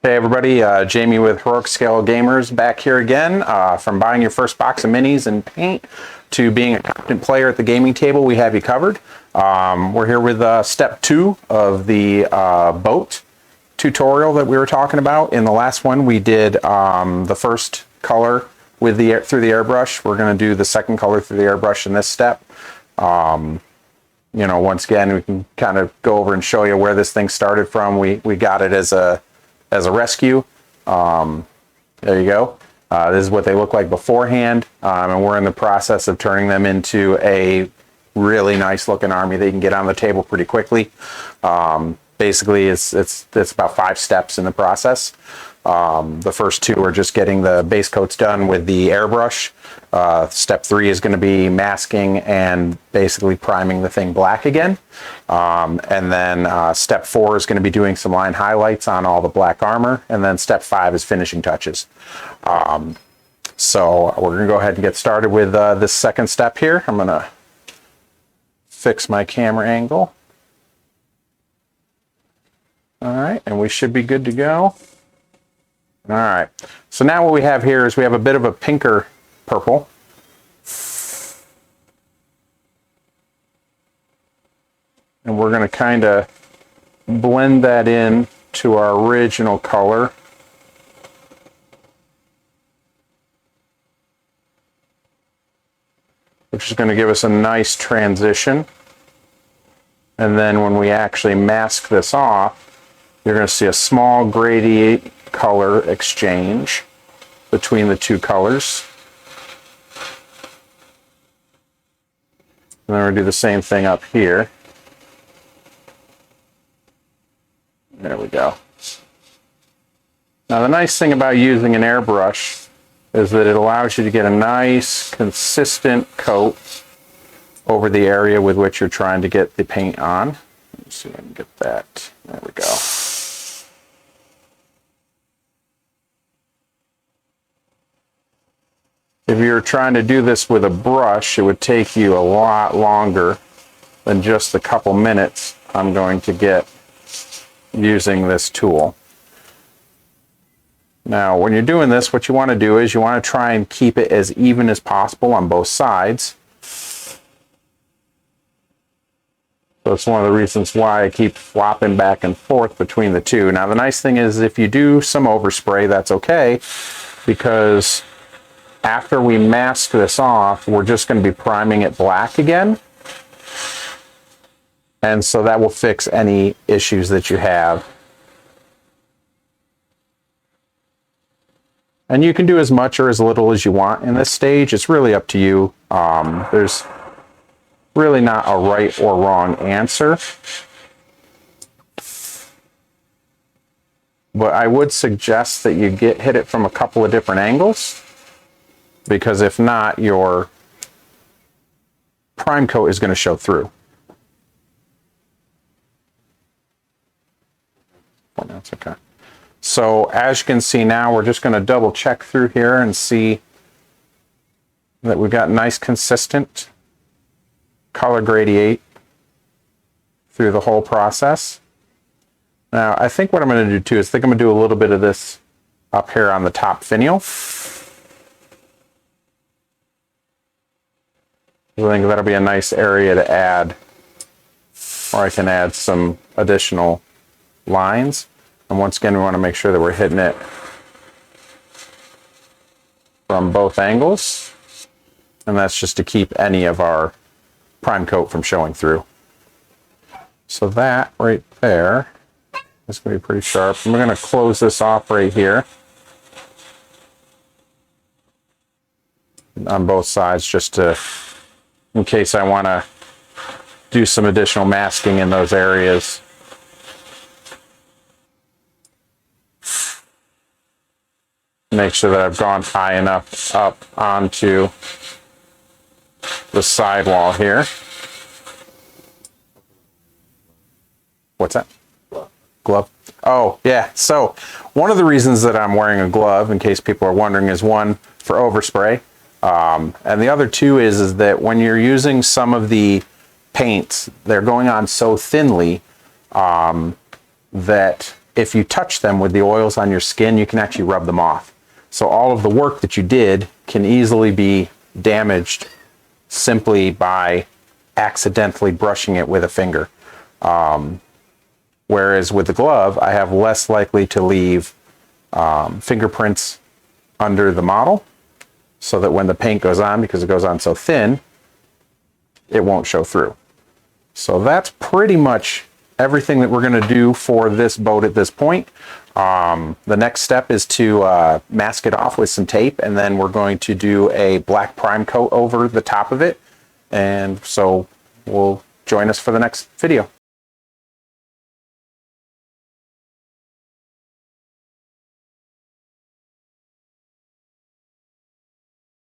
Hey everybody, Jamie with Heroic Scale Gamers back here again. From buying your first box of minis and paint to being a competent player at the gaming table, we have you covered. We're here with step 2 of the boat tutorial that we were talking about. In the last one, we did the first color with through the airbrush. We're going to do the second color through the airbrush in this step. You know, once again, we can kind of go over and show you where this thing started from. We got it as a rescue. There you go. This is what they look like beforehand, and we're in the process of turning them into a really nice looking army that you can get on the table pretty quickly. Basically, it's about 5 steps in the process. The first 2 are just getting the base coats done with the airbrush. Step 3 is going to be masking and basically priming the thing black again. And then step 4 is going to be doing some line highlights on all the black armor. And then step 5 is finishing touches. So we're going to go ahead and get started with this second step here. I'm going to fix my camera angle. All right, and we should be good to go. All right, so now what we have here is we have a bit of a pinker purple. And we're going to kind of blend that in to our original color. Which is going to give us a nice transition. And then when we actually mask this off, you're going to see a small gradient color exchange between the 2 colors. And then we're going to do the same thing up here. There we go. Now the nice thing about using an airbrush is that it allows you to get a nice consistent coat over the area with which you're trying to get the paint on. Let's see if I can get that. There we go. If you're trying to do this with a brush, it would take you a lot longer than just the couple minutes I'm going to get using this tool. Now, when you're doing this, what you want to do is you want to try and keep it as even as possible on both sides. So it's one of the reasons why I keep flopping back and forth between the 2. Now, the nice thing is if you do some overspray, that's okay, because after we mask this off, we're just going to be priming it black again. And so that will fix any issues that you have. And you can do as much or as little as you want in this stage. It's really up to you. There's really not a right or wrong answer. But I would suggest that you hit it from a couple of different angles, because if not, your prime coat is going to show through. Oh, that's okay. So as you can see now, we're just going to double check through here and see that we've got nice consistent color gradient through the whole process. Now, I think what I'm going to do too is I'm going to do a little bit of this up here on the top finial. I think that'll be a nice area to add, or I can add some additional lines. And once again, we want to make sure that we're hitting it from both angles. And that's just to keep any of our prime coat from showing through. So that right there is going to be pretty sharp. And we're going to close this off right here on both sides, just to, in case I want to do some additional masking in those areas. Make sure that I've gone high enough up onto the sidewall here. What's that? Glove. Oh, yeah. So one of the reasons that I'm wearing a glove, in case people are wondering, is one, for overspray. And the other two is that when you're using some of the paints, they're going on so thinly that if you touch them with the oils on your skin, you can actually rub them off. So all of the work that you did can easily be damaged simply by accidentally brushing it with a finger. Whereas with the glove, I have less likely to leave fingerprints under the model, so that when the paint goes on, because it goes on so thin, it won't show through. So that's pretty much everything that we're going to do for this boat at this point. The next step is to mask it off with some tape, and then we're going to do a black prime coat over the top of it. And so we'll join us for the next video.